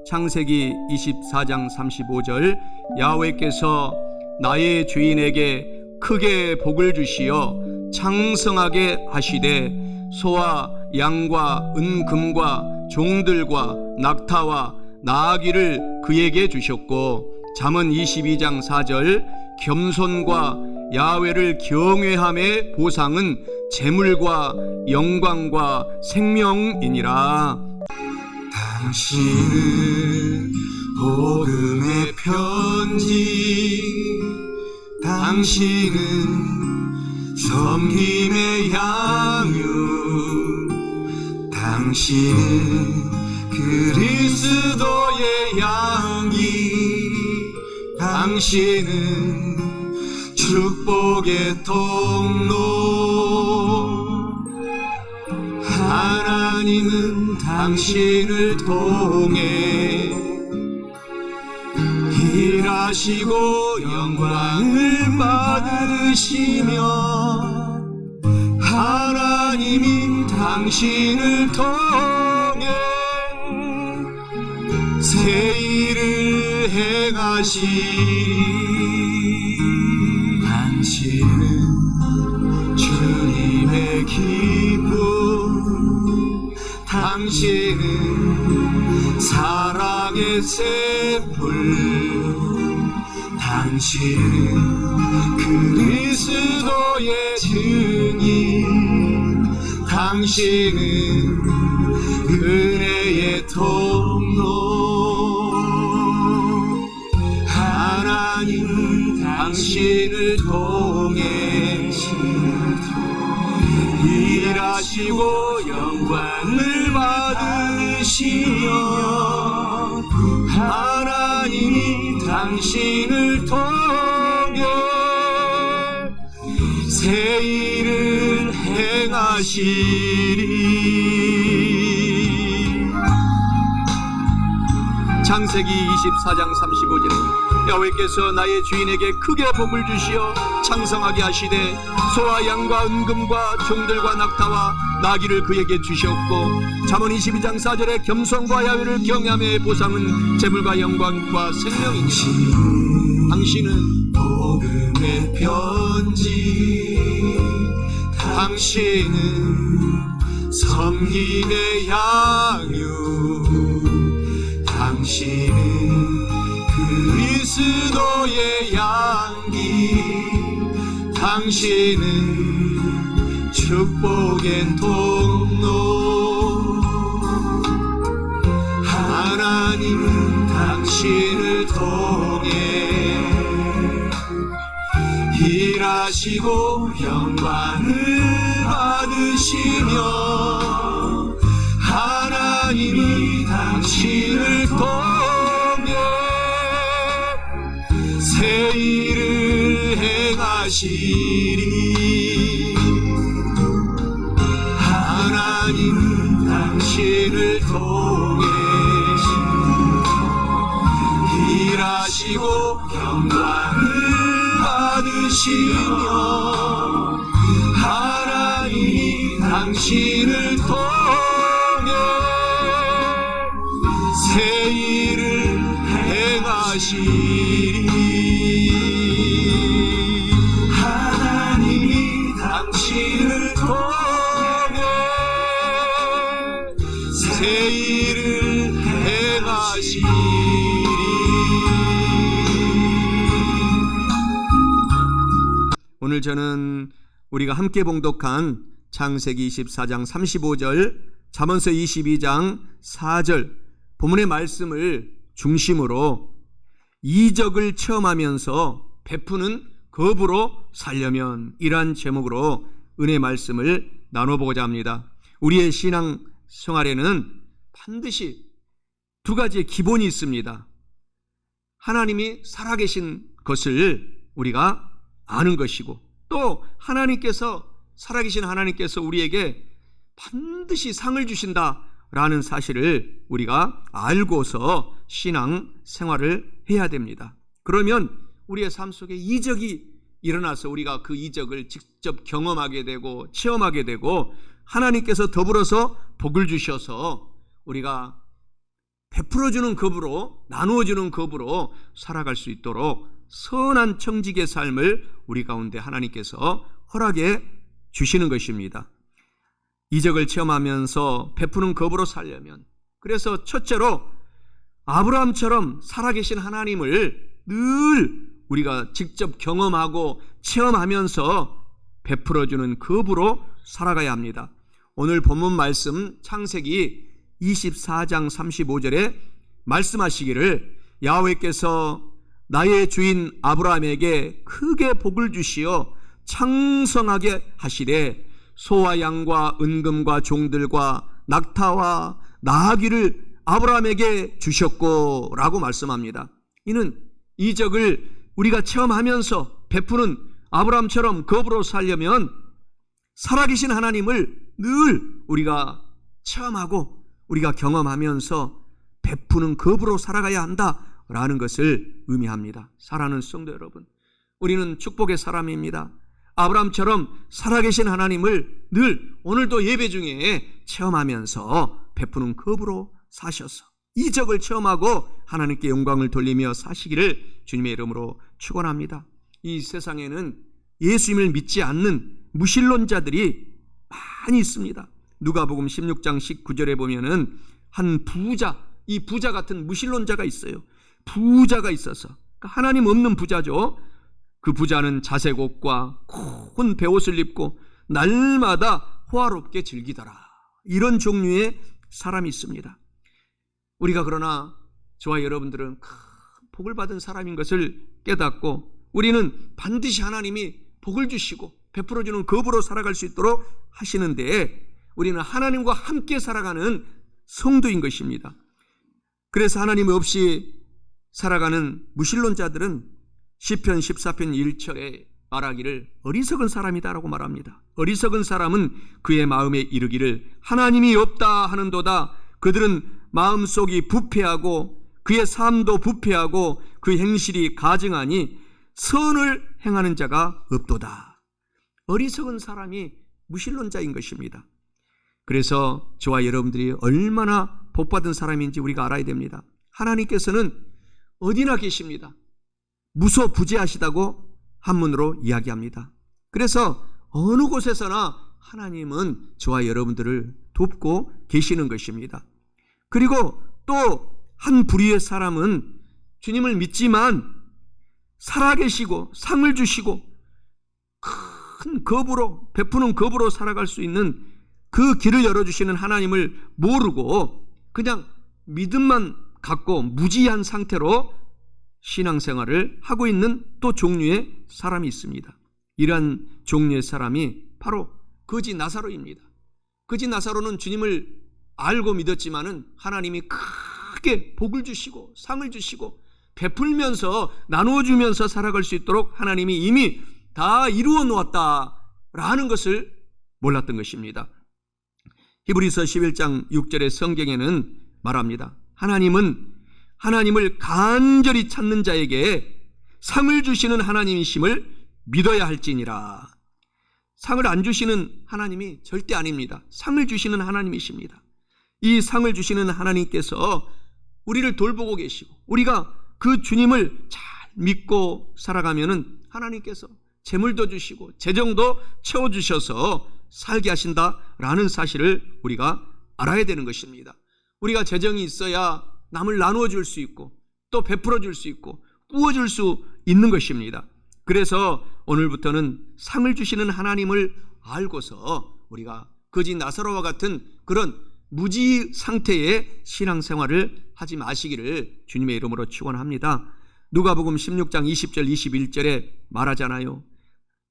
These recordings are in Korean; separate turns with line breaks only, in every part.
창세기 24장 35절 야훼께서 나의 주인에게 크게 복을 주시어 창성하게 하시되 소와 양과 은금과 종들과 낙타와 나귀를 그에게 주셨고, 잠언 22장 4절 겸손과 야훼를 경외함의 보상은 재물과 영광과 생명이니라.
당신은 복음의 편지, 당신은 섬김의 양육, 당신은 그리스도의 양기, 당신은 축복의 통로. 하나님은 당신을 통해 일하시고 영광을 받으시며, 하나님이 당신을 통해 새 일을 행하시리. 당신은 주님의 기쁨, 당신은 사랑의 샘물, 당신은 그리스도의 증인, 당신은 은혜의 통로. 하나님은 당신을 통해 일하시고 영광을 받으시며, 하나님이 당신을 통해 새 일을 행하시리.
창세기 24장 35절 야훼께서 나의 주인에게 크게 복을 주시어 창성하게 하시되 소와 양과 은금과 종들과 낙타와 나귀를 그에게 주셨고, 잠언 22장 4절에 겸손과 야훼를 경외함의 보상은 재물과 영광과 생명이니라. 당신은
복음의 편지, 당신은 섬김의 양육, 당신은 그리스도의 양기, 당신은 축복의 통로. 하나님은 당신을 통해 일하시고 영광을 받으시며, 하나님이 당신을 통해 새 일을 행하시리. 하나님은 당신을 통해 일하시고 영광을 받으시며, 하나님이 당신을 통해 새 일을 행하시리. 하나님이 당신을 통해 새 일을 행하시리.
오늘 저는 우리가 함께 봉독한 창세기 24장 35절, 잠언서 22장 4절 본문의 말씀을 중심으로 이적을 체험하면서 베푸는 겁으로 살려면, 이러한 제목으로 은혜 말씀을 나눠보고자 합니다. 우리의 신앙 생활에는 반드시 두 가지의 기본이 있습니다. 하나님이 살아계신 것을 우리가 아는 것이고, 또 하나님께서, 살아계신 하나님께서 우리에게 반드시 상을 주신다라는 사실을 우리가 알고서 신앙 생활을 해야 됩니다. 그러면 우리의 삶 속에 이적이 일어나서 우리가 그 이적을 직접 경험하게 되고 체험하게 되고, 하나님께서 더불어서 복을 주셔서 우리가 베풀어주는 겁으로, 나누어주는 겁으로 살아갈 수 있도록 선한 청직의 삶을 우리 가운데 하나님께서 허락해 주시는 것입니다. 이적을 체험하면서 베푸는 겁으로 살려면, 그래서 첫째로 아브라함처럼 살아계신 하나님을 늘 우리가 직접 경험하고 체험하면서 베풀어주는 겁으로 살아가야 합니다. 오늘 본문 말씀 창세기 24장 35절에 말씀하시기를 야훼께서 나의 주인 아브라함에게 크게 복을 주시어 창성하게 하시되 소와 양과 은금과 종들과 낙타와 나귀를 아브라함에게 주셨고 라고 말씀합니다. 이는 이적을 우리가 체험하면서 베푸는 아브라함처럼 겁으로 살려면 살아계신 하나님을 늘 우리가 체험하고 우리가 경험하면서 베푸는 겁으로 살아가야 한다라는 것을 의미합니다. 사랑하는 성도 여러분, 우리는 축복의 사람입니다. 아브라함처럼 살아계신 하나님을 늘 오늘도 예배 중에 체험하면서 베푸는 겁으로 사셔서 이적을 체험하고 하나님께 영광을 돌리며 사시기를 주님의 이름으로 축원합니다. 이 세상에는 예수님을 믿지 않는 무신론자들이 많이 있습니다. 누가복음 16장 19절에 보면은 한 부자, 이 부자 같은 무신론자가 있어요. 부자가 있어서, 하나님 없는 부자죠. 그 부자는 자색 옷과 큰 베옷을 입고 날마다 호화롭게 즐기더라. 이런 종류의 사람이 있습니다. 우리가 그러나 저와 여러분들은 큰 복을 받은 사람인 것을 깨닫고 우리는 반드시 하나님이 복을 주시고 베풀어주는 겁으로 살아갈 수 있도록 하시는데 우리는 하나님과 함께 살아가는 성도인 것입니다. 그래서 하나님 없이 살아가는 무신론자들은 시편 14편 1절에 말하기를 어리석은 사람이다라고 말합니다. 어리석은 사람은 그의 마음에 이르기를 하나님이 없다 하는도다. 그들은 마음속이 부패하고 그의 삶도 부패하고 그 행실이 가증하니 선을 행하는 자가 없도다. 어리석은 사람이 무신론자인 것입니다. 그래서 저와 여러분들이 얼마나 복받은 사람인지 우리가 알아야 됩니다. 하나님께서는 어디나 계십니다. 무소부재하시다고 한문으로 이야기합니다. 그래서 어느 곳에서나 하나님은 저와 여러분들을 돕고 계시는 것입니다. 그리고 또 한 부류의 사람은 주님을 믿지만 살아계시고 상을 주시고 큰 겁으로 베푸는 겁으로 살아갈 수 있는 그 길을 열어주시는 하나님을 모르고 그냥 믿음만 갖고 무지한 상태로 신앙생활을 하고 있는 또 종류의 사람이 있습니다. 이러한 종류의 사람이 바로 거지 나사로입니다. 거지 나사로는 주님을 알고 믿었지만은 하나님이 크게 복을 주시고 상을 주시고 베풀면서 나누어주면서 살아갈 수 있도록 하나님이 이미 다 이루어 놓았다라는 것을 몰랐던 것입니다. 히브리서 11장 6절의 성경에는 말합니다. 하나님은 하나님을 간절히 찾는 자에게 상을 주시는 하나님이심을 믿어야 할지니라. 상을 안 주시는 하나님이 절대 아닙니다. 상을 주시는 하나님이십니다. 이 상을 주시는 하나님께서 우리를 돌보고 계시고 우리가 그 주님을 잘 믿고 살아가면은 하나님께서 재물도 주시고 재정도 채워주셔서 살게 하신다라는 사실을 우리가 알아야 되는 것입니다. 우리가 재정이 있어야 남을 나누어 줄 수 있고 또 베풀어 줄 수 있고 부어 줄 수 있는 것입니다. 그래서 오늘부터는 상을 주시는 하나님을 알고서 우리가 거지 나사로와 같은 그런 무지 상태의 신앙생활을 하지 마시기를 주님의 이름으로 축원합니다. 누가복음 16장 20절 21절에 말하잖아요.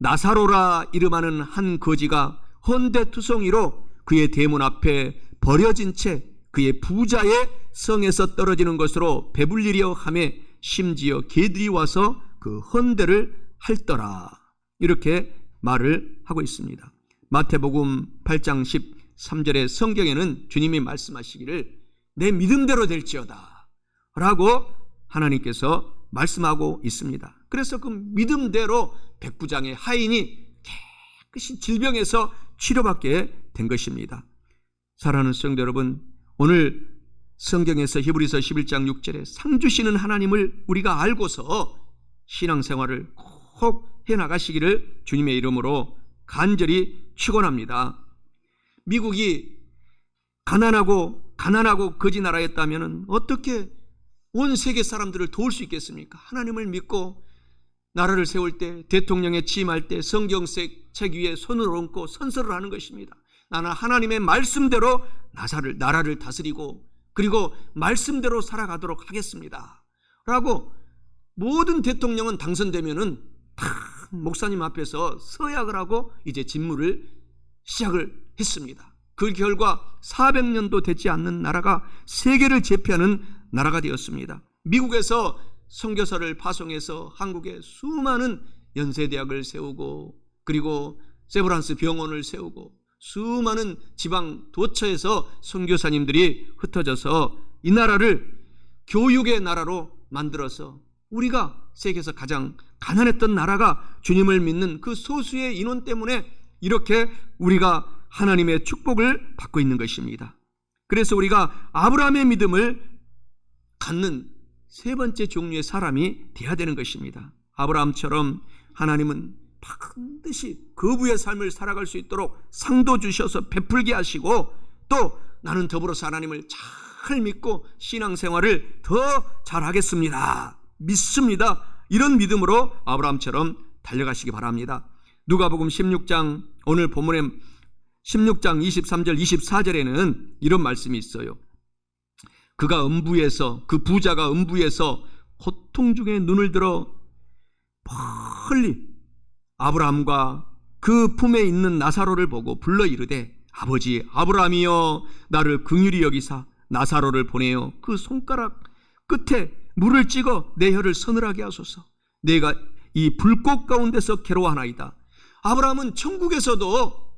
나사로라 이름하는 한 거지가 헌데투성이로 그의 대문 앞에 버려진 채 그의 부자의 성에서 떨어지는 것으로 배불리려 하며 심지어 개들이 와서 그 헌대를 핥더라. 이렇게 말을 하고 있습니다. 마태복음 8장 13절의 성경에는 주님이 말씀하시기를 내 믿음대로 될지어다 라고 하나님께서 말씀하고 있습니다. 그래서 그 믿음대로 백부장의 하인이 깨끗이 질병에서 치료받게 된 것입니다. 사랑하는 성도 여러분, 오늘 성경에서 히브리서 11장 6절에 상 주시는 하나님을 우리가 알고서 신앙생활을 꼭 해나가시기를 주님의 이름으로 간절히 축원합니다. 미국이 가난하고 거지 나라였다면 어떻게 온 세계 사람들을 도울 수 있겠습니까? 하나님을 믿고 나라를 세울 때, 대통령에 취임할 때 성경책 위에 손을 얹고 선서를 하는 것입니다. 나는 하나님의 말씀대로 나라를 다스리고 그리고 말씀대로 살아가도록 하겠습니다 라고 모든 대통령은 당선되면은 다 목사님 앞에서 서약을 하고 이제 직무를 시작을 했습니다. 그 결과 400년도 되지 않는 나라가 세계를 제패하는 나라가 되었습니다. 미국에서 선교사를 파송해서 한국에 수많은 연세대학을 세우고 그리고 세브란스 병원을 세우고 수많은 지방 도처에서 선교사님들이 흩어져서 이 나라를 교육의 나라로 만들어서 우리가 세계에서 가장 가난했던 나라가 주님을 믿는 그 소수의 인원 때문에 이렇게 우리가 하나님의 축복을 받고 있는 것입니다. 그래서 우리가 아브라함의 믿음을 갖는 세 번째 종류의 사람이 되어야 되는 것입니다. 아브라함처럼 하나님은 반드시 거부의 삶을 살아갈 수 있도록 상도 주셔서 베풀게 하시고 또 나는 더불어서 하나님을 잘 믿고 신앙생활을 더 잘하겠습니다. 믿습니다. 이런 믿음으로 아브라함처럼 달려가시기 바랍니다. 누가복음 16장 오늘 본문의 16장 23절 24절에는 이런 말씀이 있어요. 그 부자가 음부에서 고통 중에 눈을 들어 멀리 아브라함과 그 품에 있는 나사로를 보고 불러 이르되 아버지 아브라함이여 나를 긍휼히 여기사 나사로를 보내어 그 손가락 끝에 물을 찍어 내 혀를 서늘하게 하소서. 내가 이 불꽃 가운데서 괴로워하나이다. 아브라함은 천국에서도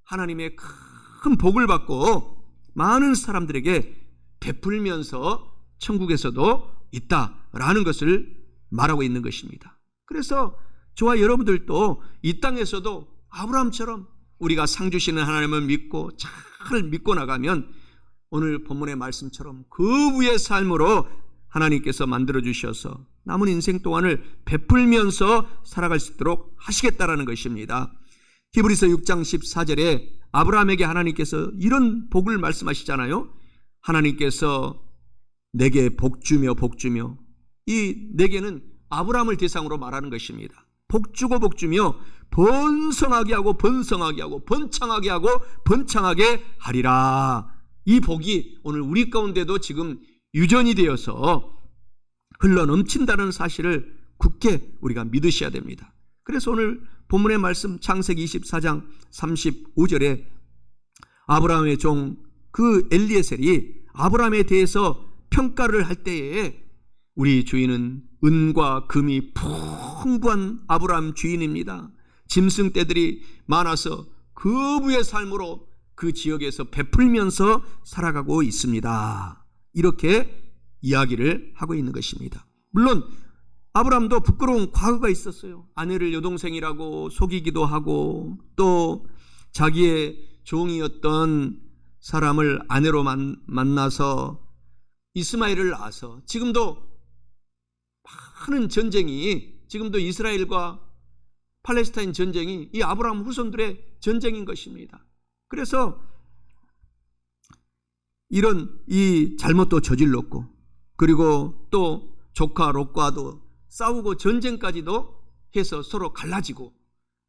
하나님의 큰 복을 받고 많은 사람들에게 베풀면서 천국에서도 있다라는 것을 말하고 있는 것입니다. 그래서 저와 여러분들도 이 땅에서도 아브라함처럼 우리가 상 주시는 하나님을 믿고 잘 믿고 나가면 오늘 본문의 말씀처럼 그 위의 삶으로 하나님께서 만들어 주셔서 남은 인생 동안을 베풀면서 살아갈 수 있도록 하시겠다라는 것입니다. 히브리서 6장 14절에 아브라함에게 하나님께서 이런 복을 말씀하시잖아요. 하나님께서 내게 복주며 이 내게는 아브라함을 대상으로 말하는 것입니다. 복주며 번성하게 하고 번창하게 하고 번창하게 하리라. 이 복이 오늘 우리 가운데도 지금 유전이 되어서 흘러넘친다는 사실을 굳게 우리가 믿으셔야 됩니다. 그래서 오늘 본문의 말씀 창세기 24장 35절에 아브라함의 종 그 엘리에셀이 아브라함에 대해서 평가를 할 때에 우리 주인은 은과 금이 풍부한 아브라함 주인입니다. 짐승떼들이 많아서 거부의 삶으로 그 지역에서 베풀면서 살아가고 있습니다. 이렇게 이야기를 하고 있는 것입니다. 물론 아브라함도 부끄러운 과거가 있었어요. 아내를 여동생이라고 속이기도 하고 또 자기의 종이었던 사람을 아내로 만나서 이스마엘을 낳아서 지금도 많은 전쟁이 지금도 이스라엘과 팔레스타인 전쟁이 이 아브라함 후손들의 전쟁인 것입니다. 그래서 이런 이 잘못도 저질렀고 그리고 또 조카 롯과도 싸우고 전쟁까지도 해서 서로 갈라지고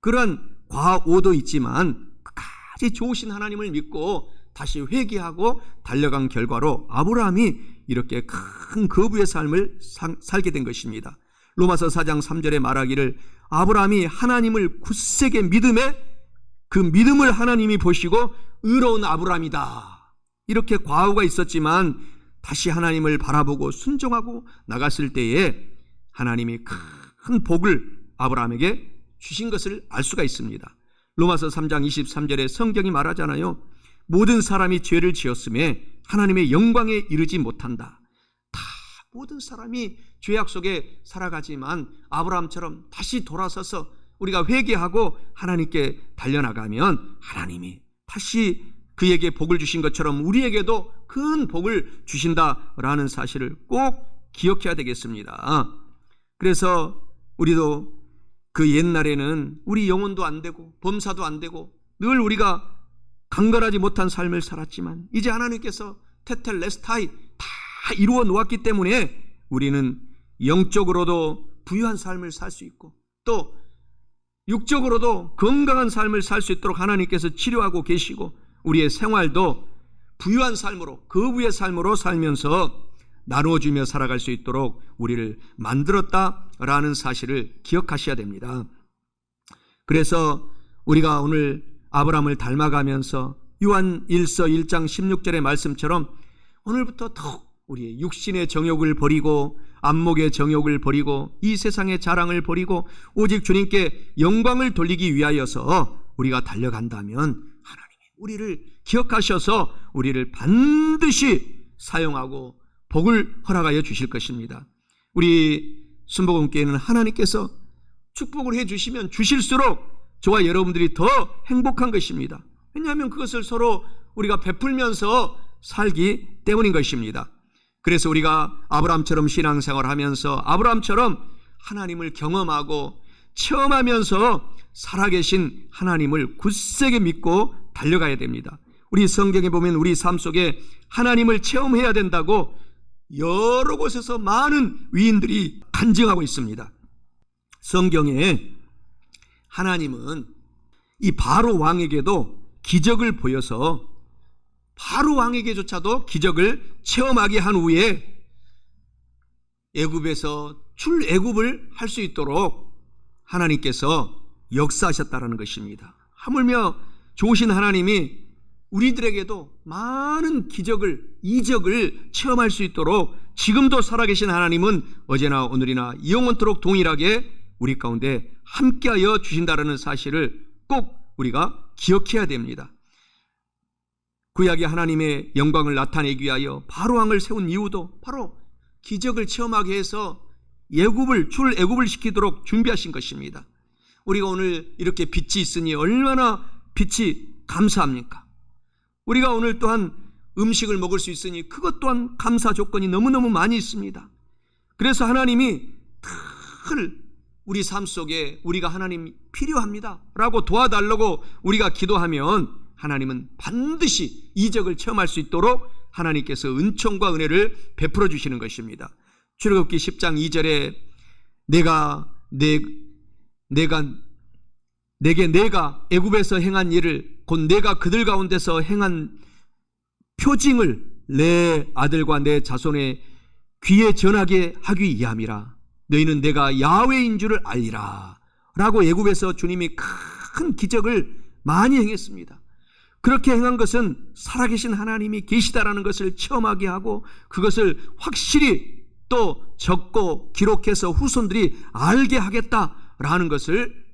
그러한 과오도 있지만 끝까지 좋으신 하나님을 믿고 다시 회개하고 달려간 결과로 아브라함이 이렇게 큰 거부의 삶을 살게 된 것입니다. 로마서 4장 3절에 말하기를 아브라함이 하나님을 굳세게 믿음에 그 믿음을 하나님이 보시고 의로운 아브라함이다. 이렇게 과오가 있었지만 다시 하나님을 바라보고 순종하고 나갔을 때에 하나님이 큰 복을 아브라함에게 주신 것을 알 수가 있습니다. 로마서 3장 23절에 성경이 말하잖아요. 모든 사람이 죄를 지었음에 하나님의 영광에 이르지 못한다. 다 모든 사람이 죄악 속에 살아가지만 아브라함처럼 다시 돌아서서 우리가 회개하고 하나님께 달려나가면 하나님이 다시 그에게 복을 주신 것처럼 우리에게도 큰 복을 주신다라는 사실을 꼭 기억해야 되겠습니다. 그래서 우리도 그 옛날에는 우리 영혼도 안 되고 범사도 안 되고 늘 우리가 강건하지 못한 삶을 살았지만 이제 하나님께서 테텔레스타이 다 이루어 놓았기 때문에 우리는 영적으로도 부유한 삶을 살 수 있고 또 육적으로도 건강한 삶을 살 수 있도록 하나님께서 치료하고 계시고 우리의 생활도 부유한 삶으로 거부의 삶으로 살면서 나누어주며 살아갈 수 있도록 우리를 만들었다라는 사실을 기억하셔야 됩니다. 그래서 우리가 오늘 아브라함을 닮아가면서 요한 1서 1장 16절의 말씀처럼 오늘부터 더욱 우리의 육신의 정욕을 버리고 안목의 정욕을 버리고 이 세상의 자랑을 버리고 오직 주님께 영광을 돌리기 위하여서 우리가 달려간다면 하나님이 우리를 기억하셔서 우리를 반드시 사용하고 복을 허락하여 주실 것입니다. 우리 순복음교회는 하나님께서 축복을 해주시면 주실수록 저와 여러분들이 더 행복한 것입니다. 왜냐하면 그것을 서로 우리가 베풀면서 살기 때문인 것입니다. 그래서 우리가 아브라함처럼 신앙생활을 하면서 아브라함처럼 하나님을 경험하고 체험하면서 살아계신 하나님을 굳세게 믿고 달려가야 됩니다. 우리 성경에 보면 우리 삶 속에 하나님을 체험해야 된다고 여러 곳에서 많은 위인들이 간증하고 있습니다. 성경에 하나님은 이 바로 왕에게도 기적을 보여서 바로 왕에게조차도 기적을 체험하게 한 후에 애굽에서 출애굽을 할 수 있도록 하나님께서 역사하셨다는 것입니다. 하물며 좋으신 하나님이 우리들에게도 많은 기적을, 이적을 체험할 수 있도록 지금도 살아계신 하나님은 어제나 오늘이나 영원토록 동일하게 우리 가운데 함께하여 주신다는 사실을 꼭 우리가 기억해야 됩니다. 구약의 하나님의 영광을 나타내기 위하여 바로왕을 세운 이유도 바로 기적을 체험하게 해서 출애굽을 시키도록 준비하신 것입니다. 우리가 오늘 이렇게 빛이 있으니 얼마나 빛이 감사합니까? 우리가 오늘 또한 음식을 먹을 수 있으니 그것 또한 감사 조건이 너무너무 많이 있습니다. 그래서 하나님이 늘 우리 삶 속에 우리가 하나님 필요합니다 라고 도와달라고 우리가 기도하면 하나님은 반드시 이적을 체험할 수 있도록 하나님께서 은총과 은혜를 베풀어 주시는 것입니다. 출애굽기 10장 2절에 내가 애굽에서 행한 일을 곧 내가 그들 가운데서 행한 표징을 내 아들과 내 자손의 귀에 전하게 하기 위함이라. 너희는 내가 야훼인 줄을 알리라 라고 애굽에서 주님이 큰 기적을 많이 행했습니다. 그렇게 행한 것은 살아계신 하나님이 계시다라는 것을 체험하게 하고 그것을 확실히 또 적고 기록해서 후손들이 알게 하겠다라는 것을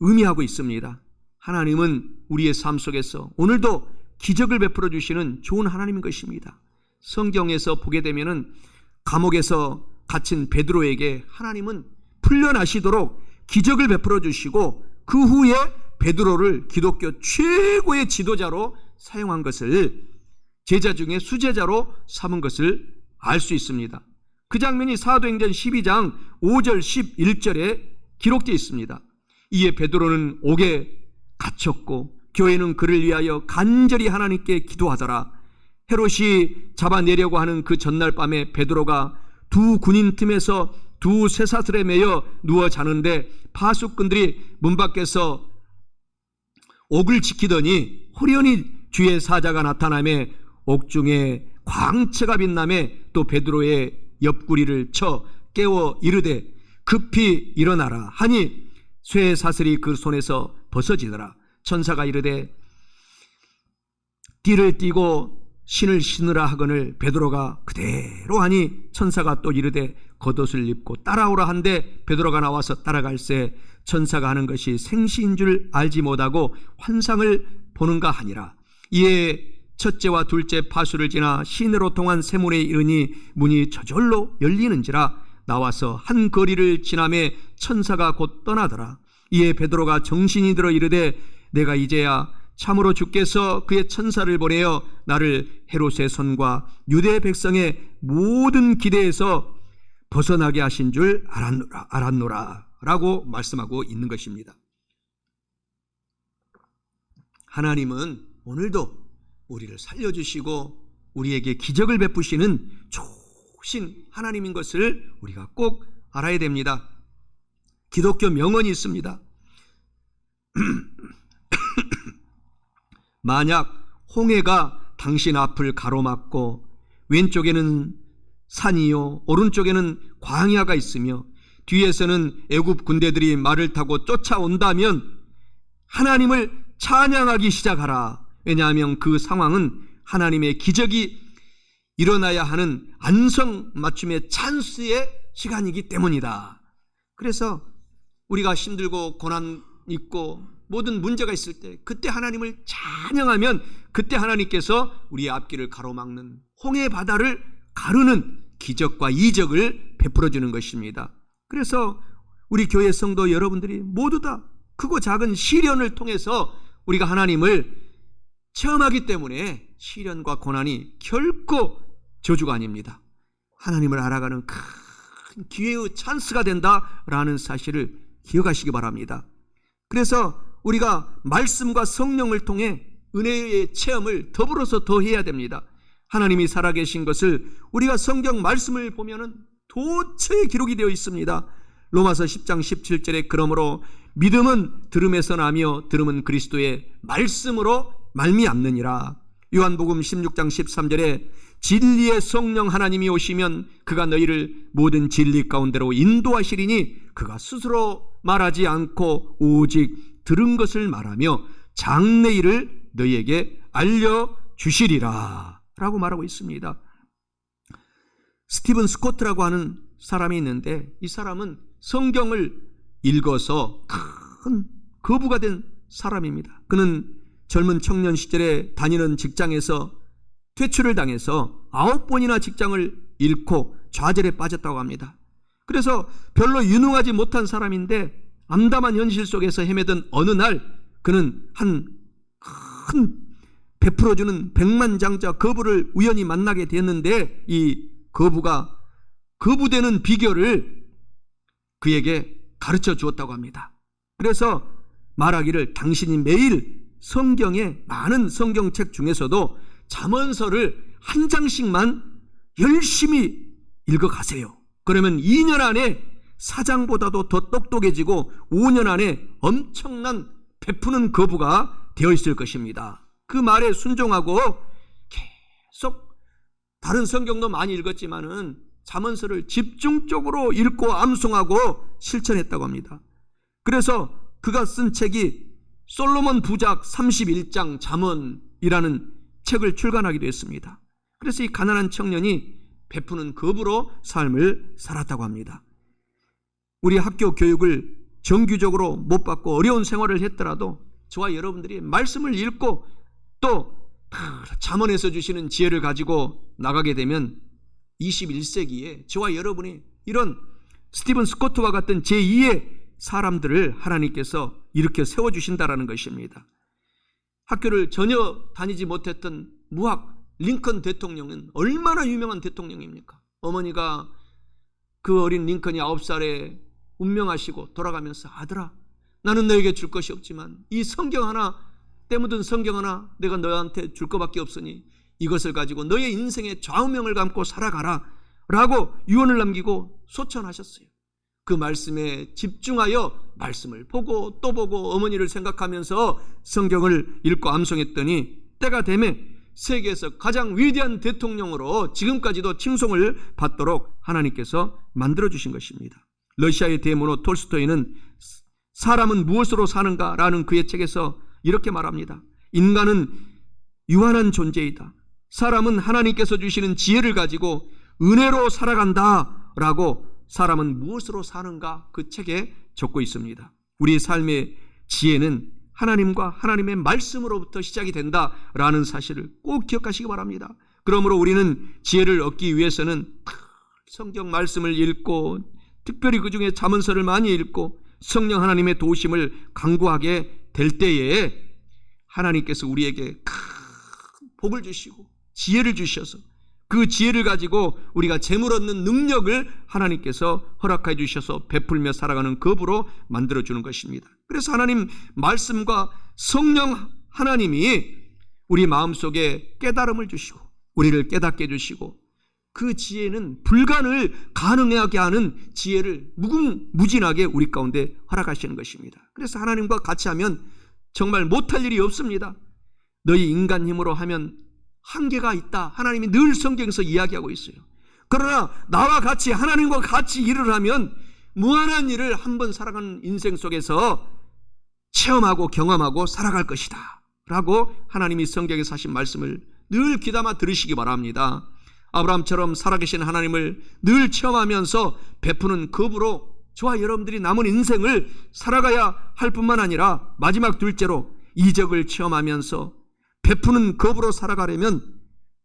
의미하고 있습니다. 하나님은 우리의 삶 속에서 오늘도 기적을 베풀어 주시는 좋은 하나님인 것입니다. 성경에서 보게 되면은 감옥에서 갇힌 베드로에게 하나님은 풀려나시도록 기적을 베풀어 주시고 그 후에 베드로를 기독교 최고의 지도자로 사용한 것을 제자 중에 수제자로 삼은 것을 알 수 있습니다. 그 장면이 사도행전 12장 5절 11절에 기록되어 있습니다. 이에 베드로는 옥에 갇혔고 교회는 그를 위하여 간절히 하나님께 기도하더라. 헤롯이 잡아내려고 하는 그 전날 밤에 베드로가 두 군인 틈에서 두 쇠사슬에 매여 누워 자는데 파수꾼들이 문 밖에서 옥을 지키더니 호련히 주의 사자가 나타나매 옥중에 광채가 빛나매 또 베드로의 옆구리를 쳐 깨워 이르되 급히 일어나라 하니 쇠사슬이 그 손에서 벗어지더라. 천사가 이르되 띠를 띠고 신을 신으라 하거늘 베드로가 그대로 하니 천사가 또 이르되 겉옷을 입고 따라오라 한데 베드로가 나와서 따라갈새 천사가 하는 것이 생시인 줄 알지 못하고 환상을 보는가 하니라. 이에 첫째와 둘째 파수를 지나 시내로 통한 세문에 이르니 문이 저절로 열리는지라. 나와서 한 거리를 지나매 천사가 곧 떠나더라. 이에 베드로가 정신이 들어 이르되 내가 이제야 참으로 주께서 그의 천사를 보내어 나를 헤롯의 손과 유대 백성의 모든 기대에서 벗어나게 하신 줄 알았노라 라고 말씀하고 있는 것입니다. 하나님은 오늘도 우리를 살려주시고 우리에게 기적을 베푸시는 좋으신 하나님인 것을 우리가 꼭 알아야 됩니다. 기독교 명언이 있습니다. 만약 홍해가 당신 앞을 가로막고 왼쪽에는 산이요 오른쪽에는 광야가 있으며 뒤에서는 애굽 군대들이 말을 타고 쫓아온다면 하나님을 찬양하기 시작하라. 왜냐하면 그 상황은 하나님의 기적이 일어나야 하는 안성맞춤의 찬스의 시간이기 때문이다. 그래서 우리가 힘들고 고난 있고 모든 문제가 있을 때 그때 하나님을 찬양하면 그때 하나님께서 우리의 앞길을 가로막는 홍해 바다를 가르는 기적과 이적을 베풀어 주는 것입니다. 그래서 우리 교회 성도 여러분들이 모두 다 크고 작은 시련을 통해서 우리가 하나님을 체험하기 때문에 시련과 고난이 결코 저주가 아닙니다. 하나님을 알아가는 큰 기회의 찬스가 된다라는 사실을 기억하시기 바랍니다. 그래서 우리가 말씀과 성령을 통해 은혜의 체험을 더불어서 더해야 됩니다. 하나님이 살아계신 것을 우리가 성경 말씀을 보면은 도처에 기록이 되어 있습니다. 로마서 10장 17절에 그러므로 믿음은 들음에서 나며 들음은 그리스도의 말씀으로 말미암느니라. 요한복음 16장 13절에 진리의 성령 하나님이 오시면 그가 너희를 모든 진리 가운데로 인도하시리니 그가 스스로 말하지 않고 오직 들은 것을 말하며 장래일을 너희에게 알려주시리라 라고 말하고 있습니다. 스티븐 스코트라고 하는 사람이 있는데 이 사람은 성경을 읽어서 큰 거부가 된 사람입니다. 그는 젊은 청년 시절에 다니는 직장에서 퇴출을 당해서 9번이나 직장을 잃고 좌절에 빠졌다고 합니다. 그래서 별로 유능하지 못한 사람인데 암담한 현실 속에서 헤매던 어느 날 그는 한 큰 베풀어주는 백만장자 거부를 우연히 만나게 됐는데 이 거부되는 비결을 그에게 가르쳐 주었다고 합니다. 그래서 말하기를 당신이 매일 성경의 많은 성경책 중에서도 잠언서를 한 장씩만 열심히 읽어가세요. 그러면 2년 안에 사장보다도 더 똑똑해지고 5년 안에 엄청난 베푸는 거부가 되어 있을 것입니다. 그 말에 순종하고 계속 다른 성경도 많이 읽었지만은 잠언서를 집중적으로 읽고 암송하고 실천했다고 합니다. 그래서 그가 쓴 책이 솔로몬 부작 31장 잠언이라는 책을 출간하기도 했습니다. 그래서 이 가난한 청년이 베푸는 겁으로 삶을 살았다고 합니다. 우리 학교 교육을 정규적으로 못 받고 어려운 생활을 했더라도 저와 여러분들이 말씀을 읽고 또 잠언에서 주시는 지혜를 가지고 나가게 되면 21세기에 저와 여러분이 이런 스티븐 스코트와 같은 제2의 사람들을 하나님께서 일으켜 세워주신다라는 것입니다. 학교를 전혀 다니지 못했던 무학 링컨 대통령은 얼마나 유명한 대통령입니까? 어머니가 그 어린 링컨이 9살에 운명하시고 돌아가면서 아들아 나는 너에게 줄 것이 없지만 이 성경 하나 때묻은 성경 하나 내가 너한테 줄 것밖에 없으니 이것을 가지고 너의 인생의 좌우명을 감고 살아가라 라고 유언을 남기고 소천하셨어요. 그 말씀에 집중하여 말씀을 보고 또 보고 어머니를 생각하면서 성경을 읽고 암송했더니 때가 되면 세계에서 가장 위대한 대통령으로 지금까지도 칭송을 받도록 하나님께서 만들어주신 것입니다. 러시아의 대문호 톨스토이는 사람은 무엇으로 사는가 라는 그의 책에서 이렇게 말합니다. 인간은 유한한 존재이다. 사람은 하나님께서 주시는 지혜를 가지고 은혜로 살아간다 라고 사람은 무엇으로 사는가 그 책에 적고 있습니다. 우리 삶의 지혜는 하나님과 하나님의 말씀으로부터 시작이 된다라는 사실을 꼭 기억하시기 바랍니다. 그러므로 우리는 지혜를 얻기 위해서는 성경 말씀을 읽고 특별히 그 중에 잠언서를 많이 읽고 성령 하나님의 도우심을 간구하게 될 때에 하나님께서 우리에게 큰 복을 주시고 지혜를 주셔서 그 지혜를 가지고 우리가 재물 얻는 능력을 하나님께서 허락해 주셔서 베풀며 살아가는 겁으로 만들어주는 것입니다. 그래서 하나님 말씀과 성령 하나님이 우리 마음속에 깨달음을 주시고 우리를 깨닫게 해주시고 그 지혜는 불가능을 가능하게 하는 지혜를 무궁무진하게 우리 가운데 허락하시는 것입니다. 그래서 하나님과 같이 하면 정말 못할 일이 없습니다. 너희 인간 힘으로 하면 한계가 있다. 하나님이 늘 성경에서 이야기하고 있어요. 그러나 나와 같이 하나님과 같이 일을 하면 무한한 일을 한번 살아가는 인생 속에서 체험하고 경험하고 살아갈 것이다 라고 하나님이 성경에서 하신 말씀을 늘 귀담아 들으시기 바랍니다. 아브라함처럼 살아계신 하나님을 늘 체험하면서 베푸는 겁으로 저와 여러분들이 남은 인생을 살아가야 할 뿐만 아니라 마지막 둘째로 이적을 체험하면서 베푸는 겁으로 살아가려면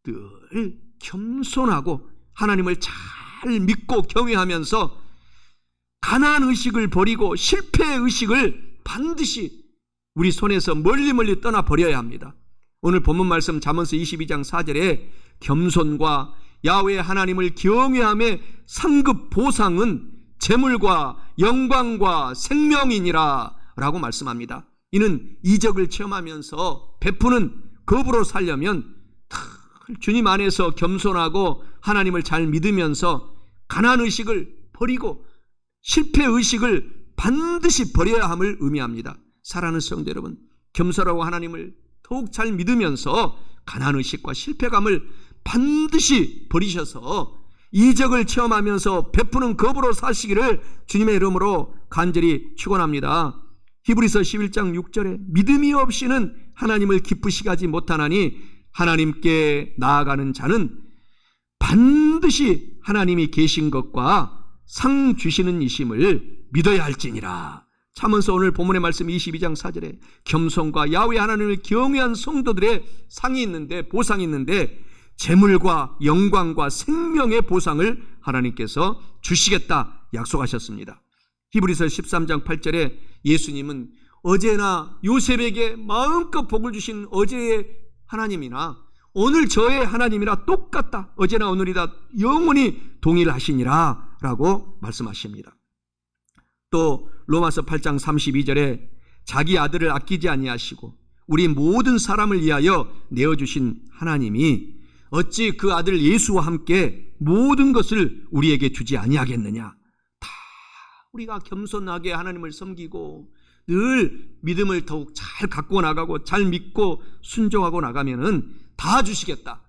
늘 겸손하고 하나님을 잘 믿고 경외하면서 가난한 의식을 버리고 실패의 의식을 반드시 우리 손에서 멀리 떠나버려야 합니다. 오늘 본문 말씀 잠언서 22장 4절에 겸손과 야훼 하나님을 경외함의 상급 보상은 재물과 영광과 생명이니라 라고 말씀합니다. 이는 이적을 체험하면서 베푸는 겁으로 살려면 주님 안에서 겸손하고 하나님을 잘 믿으면서 가난의식을 버리고 실패의식을 반드시 버려야 함을 의미합니다. 사랑하는 성도 여러분, 겸손하고 하나님을 더욱 잘 믿으면서 가난의식과 실패감을 반드시 버리셔서 이적을 체험하면서 베푸는 겁으로 사시기를 주님의 이름으로 간절히 축원합니다. 히브리서 11장 6절에 믿음이 없이는 하나님을 기쁘시게 하지 못하나니 하나님께 나아가는 자는 반드시 하나님이 계신 것과 상 주시는 이심을 믿어야 할지니라. 참으면서 오늘 본문의 말씀 22장 4절에 겸손과 야훼 하나님을 경외한 성도들의 상이 있는데, 보상이 있는데 재물과 영광과 생명의 보상을 하나님께서 주시겠다 약속하셨습니다. 히브리서 13장 8절에 예수님은 어제나 요셉에게 마음껏 복을 주신 어제의 하나님이나 오늘 저의 하나님이라 똑같다. 어제나 오늘이다. 영원히 동일하시니라 라고 말씀하십니다. 또 로마서 8장 32절에 자기 아들을 아끼지 아니하시고 우리 모든 사람을 위하여 내어주신 하나님이 어찌 그 아들 예수와 함께 모든 것을 우리에게 주지 아니하겠느냐. 다 우리가 겸손하게 하나님을 섬기고 늘 믿음을 더욱 잘 갖고 나가고 잘 믿고 순종하고 나가면은 다 주시겠다.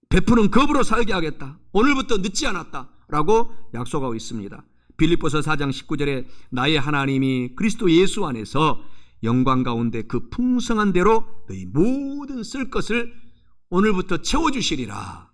베푸는 겁으로 살게 하겠다. 오늘부터 늦지 않았다 라고 약속하고 있습니다. 빌립보서 4장 19절에 나의 하나님이 그리스도 예수 안에서 영광 가운데 그 풍성한 대로 너희 모든 쓸 것을 오늘부터 채워주시리라.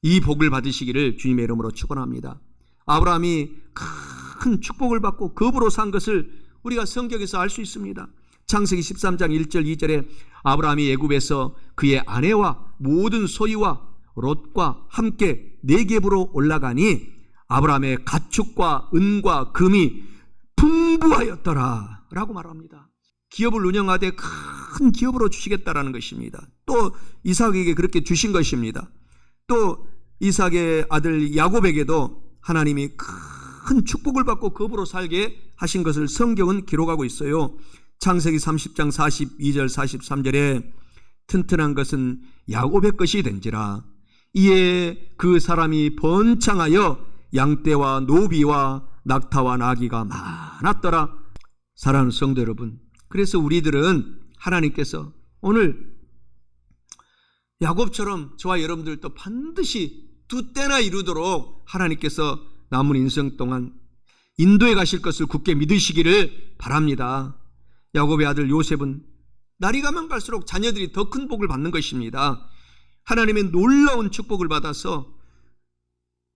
이 복을 받으시기를 주님의 이름으로 축원합니다. 아브라함이 큰 축복을 받고 겁으로 산 것을 우리가 성경에서 알 수 있습니다. 창세기 13장 1절 2절에 아브라함이 애굽에서 그의 아내와 모든 소유와 롯과 함께 네겝으로 올라가니 아브라함의 가축과 은과 금이 풍부하였더라 라고 말합니다. 기업을 운영하되 큰 기업으로 주시겠다라는 것입니다. 또 이삭에게 그렇게 주신 것입니다. 또 이삭의 아들 야곱에게도 하나님이 큰 축복을 받고 겁으로 살게 하신 것을 성경은 기록하고 있어요. 창세기 30장 42절 43절에 튼튼한 것은 야곱의 것이 된지라 이에 그 사람이 번창하여 양떼와 노비와 낙타와 나귀가 많았더라. 사랑하는 성도 여러분, 그래서 우리들은 하나님께서 오늘 야곱처럼 저와 여러분들도 반드시 두 때나 이루도록 하나님께서 남은 인생 동안 인도에 가실 것을 굳게 믿으시기를 바랍니다. 야곱의 아들 요셉은 날이 가면 갈수록 자녀들이 더 큰 복을 받는 것입니다. 하나님의 놀라운 축복을 받아서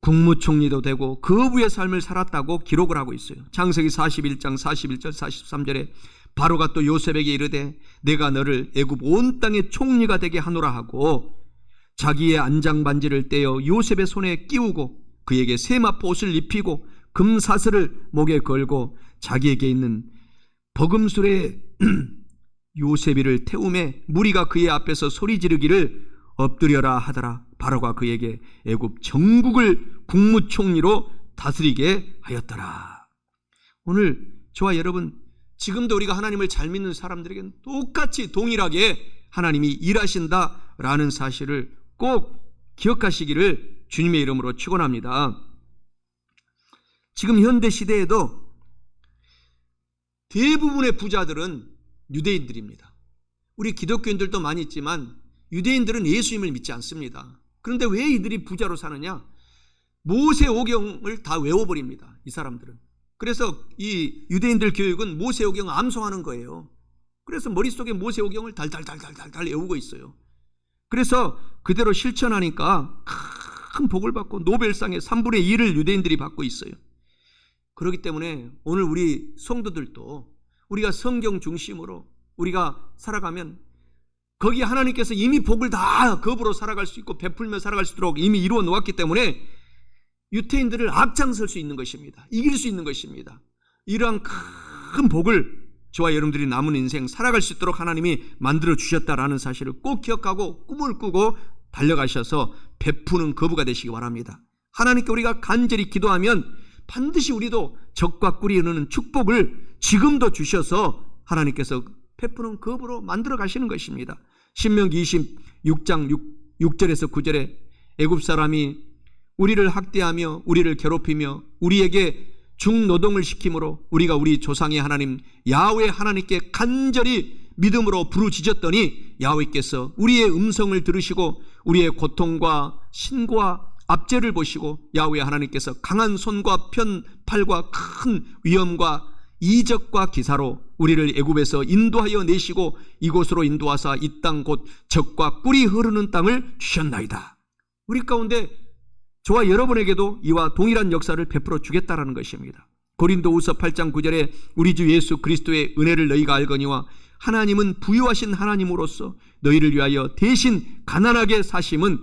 국무총리도 되고 거부의 삶을 살았다고 기록을 하고 있어요. 창세기 41장 41절 43절에 바로가 또 요셉에게 이르되 내가 너를 애굽 온 땅의 총리가 되게 하노라 하고 자기의 안장반지를 떼어 요셉의 손에 끼우고 그에게 세마포 옷을 입히고 금사슬을 목에 걸고 자기에게 있는 버금술의 요셉이를 태움에 무리가 그의 앞에서 소리 지르기를 엎드려라 하더라. 바로가 그에게 애굽 전국을 국무총리로 다스리게 하였더라. 오늘 저와 여러분, 지금도 우리가 하나님을 잘 믿는 사람들에게는 똑같이 동일하게 하나님이 일하신다라는 사실을 꼭 기억하시기를 주님의 이름으로 축원합니다. 지금 현대 시대에도 대부분의 부자들은 유대인들입니다. 우리 기독교인들도 많이 있지만 유대인들은 예수님을 믿지 않습니다. 그런데 왜 이들이 부자로 사느냐? 모세오경을 다 외워버립니다, 이 사람들은. 그래서 이 유대인들 교육은 모세오경 암송하는 거예요. 그래서 머릿속에 모세오경을 달달달달달 외우고 있어요. 그래서 그대로 실천하니까 큰 복을 받고 노벨상의 3분의 1을 유대인들이 받고 있어요. 그렇기 때문에 오늘 우리 성도들도 우리가 성경 중심으로 우리가 살아가면 거기에 하나님께서 이미 복을 다 겁으로 살아갈 수 있고 베풀며 살아갈 수 있도록 이미 이루어 놓았기 때문에 유대인들을 앞장설 수 있는 것입니다. 이길 수 있는 것입니다. 이러한 큰 복을 저와 여러분들이 남은 인생 살아갈 수 있도록 하나님이 만들어 주셨다라는 사실을 꼭 기억하고 꿈을 꾸고 달려가셔서 베푸는 거부가 되시기 바랍니다. 하나님께 우리가 간절히 기도하면 반드시 우리도 적과 꿀이 흐르는 축복을 지금도 주셔서 하나님께서 베푸는 거부로 만들어 가시는 것입니다. 신명기 26장 6절에서 9절에 애굽 사람이 우리를 학대하며 우리를 괴롭히며 우리에게 중노동을 시킴으로 우리가 우리 조상의 하나님 야훼 하나님께 간절히 믿음으로 부르짖었더니 야훼께서 우리의 음성을 들으시고 우리의 고통과 신고와 압제를 보시고 야훼 하나님께서 강한 손과 편팔과 큰 위엄과 이적과 기사로 우리를 애굽에서 인도하여 내시고 이곳으로 인도하사 이 땅 곧 젖과 꿀이 흐르는 땅을 주셨나이다. 우리 가운데 저와 여러분에게도 이와 동일한 역사를 베풀어 주겠다라는 것입니다. 고린도후서 8장 9절에 우리 주 예수 그리스도의 은혜를 너희가 알거니와 하나님은 부유하신 하나님으로서 너희를 위하여 대신 가난하게 사심으로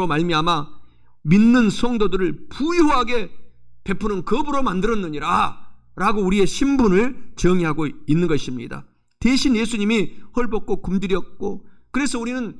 말미암아 믿는 성도들을 부유하게 베푸는 겁으로 만들었느니라 라고 우리의 신분을 정의하고 있는 것입니다. 대신 예수님이 헐벗고 굶주렸고 그래서 우리는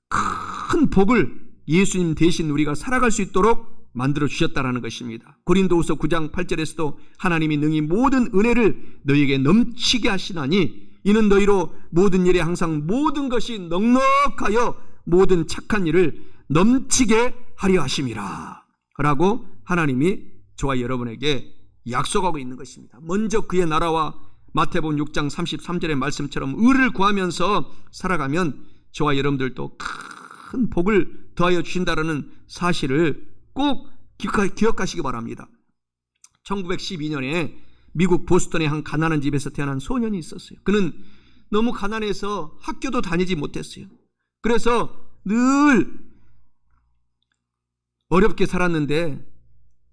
큰 복을 예수님 대신 우리가 살아갈 수 있도록 만들어 주셨다라는 것입니다. 고린도후서 9장 8절에서도 하나님이 능히 모든 은혜를 너희에게 넘치게 하시나니 이는 너희로 모든 일에 항상 모든 것이 넉넉하여 모든 착한 일을 넘치게 하려 하심이라 라고 하나님이 저와 여러분에게 약속하고 있는 것입니다. 먼저 그의 나라와 마태복음 6장 33절의 말씀처럼 의를 구하면서 살아가면 저와 여러분들도 큰 복을 더하여 주신다는 사실을 꼭 기억하시기 바랍니다. 1912년에 미국 보스턴의 한 가난한 집에서 태어난 소년이 있었어요. 그는 너무 가난해서 학교도 다니지 못했어요. 그래서 늘 어렵게 살았는데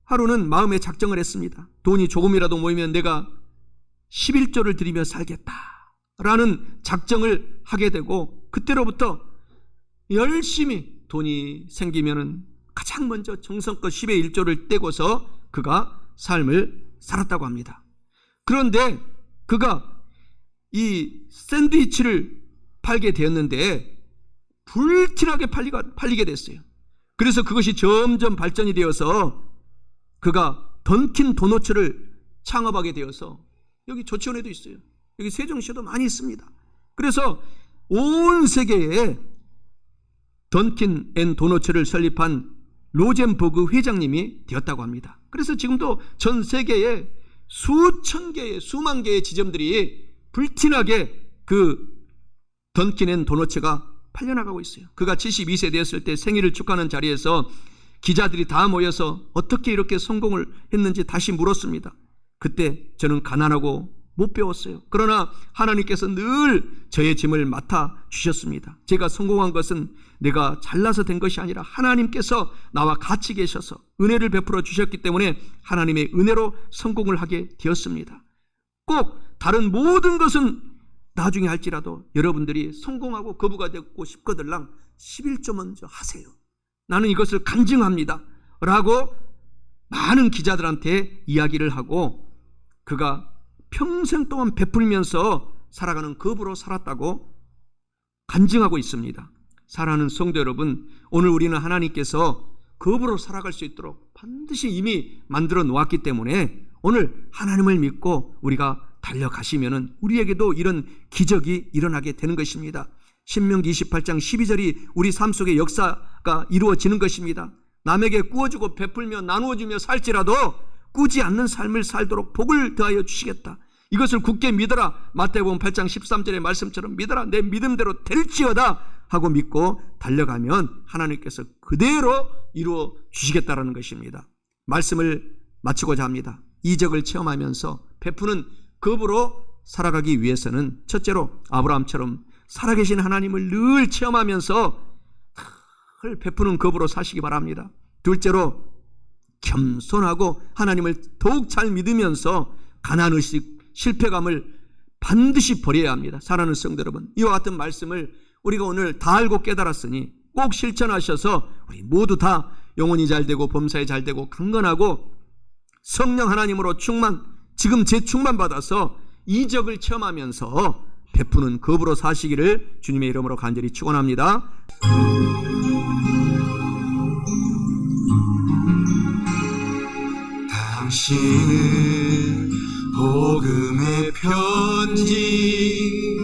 하루는 마음에 작정을 했습니다. 돈이 조금이라도 모이면 내가 11조를 드리며 살겠다라는 작정을 하게 되고 그때로부터 열심히 돈이 생기면은 가장 먼저 정성껏 10의 1조를 떼고서 그가 삶을 살았다고 합니다. 그런데 그가 이 샌드위치를 팔게 되었는데 불티나게 팔리게 됐어요. 그래서 그것이 점점 발전이 되어서 그가 던킨 도너츠를 창업하게 되어서 여기 조치원에도 있어요. 여기 세종시에도 많이 있습니다. 그래서 온 세계에 던킨 앤 도너츠를 설립한 로젠버그 회장님이 되었다고 합니다. 그래서 지금도 전 세계에 수천 개의 수만 개의 지점들이 불티나게 그 던킨 앤 도너츠가 팔려나가고 있어요. 그가 72세 되었을 때 생일을 축하하는 자리에서 기자들이 다 모여서 어떻게 이렇게 성공을 했는지 다시 물었습니다. 그때 저는 가난하고 못 배웠어요. 그러나 하나님께서 늘 저의 짐을 맡아 주셨습니다. 제가 성공한 것은 내가 잘나서 된 것이 아니라 하나님께서 나와 같이 계셔서 은혜를 베풀어 주셨기 때문에 하나님의 은혜로 성공을 하게 되었습니다. 꼭 다른 모든 것은 나중에 할지라도 여러분들이 성공하고 거부가 되고 싶거들랑 11조 먼저 하세요. 나는 이것을 간증합니다 라고 많은 기자들한테 이야기를 하고 그가 평생 동안 베풀면서 살아가는 겁으로 살았다고 간증하고 있습니다. 사랑하는 성도 여러분, 오늘 우리는 하나님께서 겁으로 살아갈 수 있도록 반드시 이미 만들어 놓았기 때문에 오늘 하나님을 믿고 우리가 달려가시면은 우리에게도 이런 기적이 일어나게 되는 것입니다. 신명기 28장 12절이 우리 삶 속의 역사가 이루어지는 것입니다. 남에게 구워주고 베풀며 나누어주며 살지라도 꾸지 않는 삶을 살도록 복을 더하여 주시겠다. 이것을 굳게 믿어라. 마태복음 8장 13절의 말씀처럼 믿어라. 내 믿음대로 될지어다 하고 믿고 달려가면 하나님께서 그대로 이루어 주시겠다라는 것입니다. 말씀을 마치고자 합니다. 이적을 체험하면서 베푸는 겁으로 살아가기 위해서는 첫째로 아브라함처럼 살아계신 하나님을 늘 체험하면서 늘 베푸는 겁으로 사시기 바랍니다. 둘째로 겸손하고 하나님을 더욱 잘 믿으면서 가난의식, 실패감을 반드시 버려야 합니다. 사랑하는 성도 여러분, 이와 같은 말씀을 우리가 오늘 다 알고 깨달았으니 꼭 실천하셔서 우리 모두 다 영혼이 잘되고 범사에 잘되고 강건하고 성령 하나님으로 지금 재충만 받아서 이적을 체험하면서 베푸는 겁으로 사시기를 주님의 이름으로 간절히 축원합니다.
당신은 복음의 편지,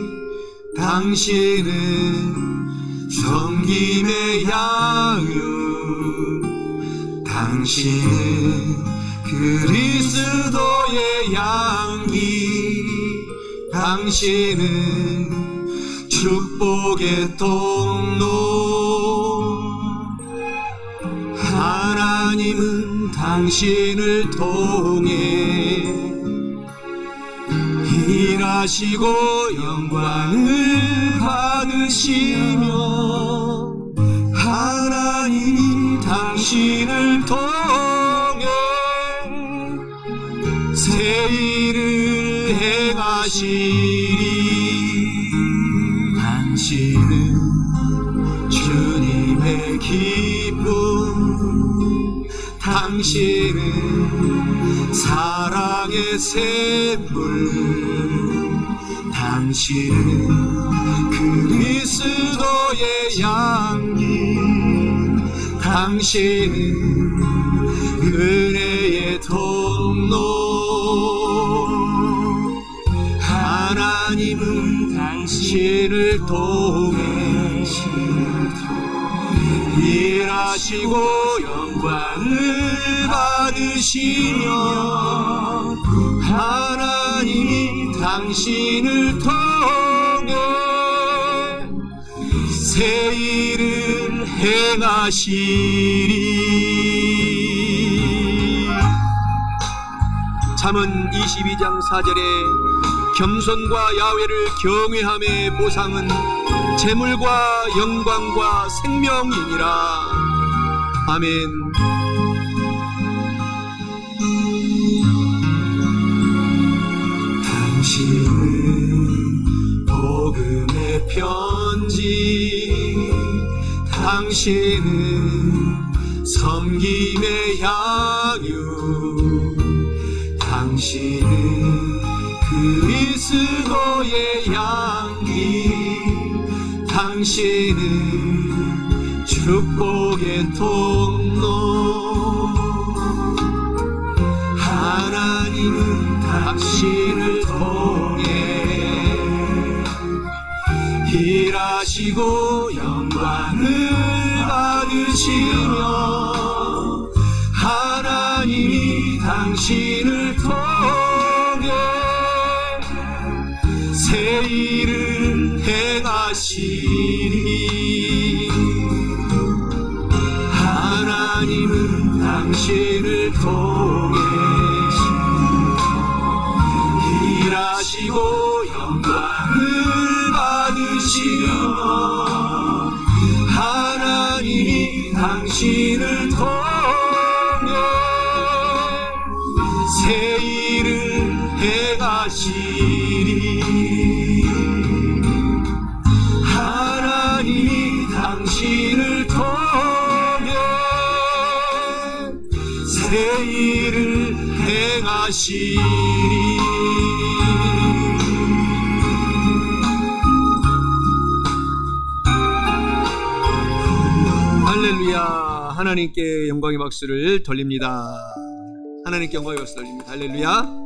당신은 섬김의 양육, 당신은 그리스도의 향기, 당신은 축복의 통로. 하나님은 당신을 통해 일하시고 영광을 받으시며, 하나님이 당신을 통해 새 일을 행하시리. 당신은 주님의 기쁨, 당신은 사랑의 샘물, 당신은 그리스도의 향기, 당신은 은혜의 통로. 하나님은 당신을 통해 일하시고 영광을 받으시며, 하나님이 당신을 통해 새 일을 행하시리.
잠언 22장 4절에 겸손과 야훼를 경외함의 보상은 재물과 영광과 생명이니라. 아멘.
당신은 복음의 편지, 당신은 섬김의 향유, 당신은 그리스도의 향기, 당신은 축복의 통로. 하나님은 당신을 통해 일하시고 영광을 받으시며, 하나님이 당신을 통해 새 일을 행하시리. 하나님은 당신을 통해 일하시고 영광을 받으시며, 하나님이 당신을 통해 새 일을 행하시리. 하나님이 당신을 통해 새 일을 행하시리.
하나님께 영광의 박수를 돌립니다. 하나님께 영광의 박수 돌립니다. 할렐루야.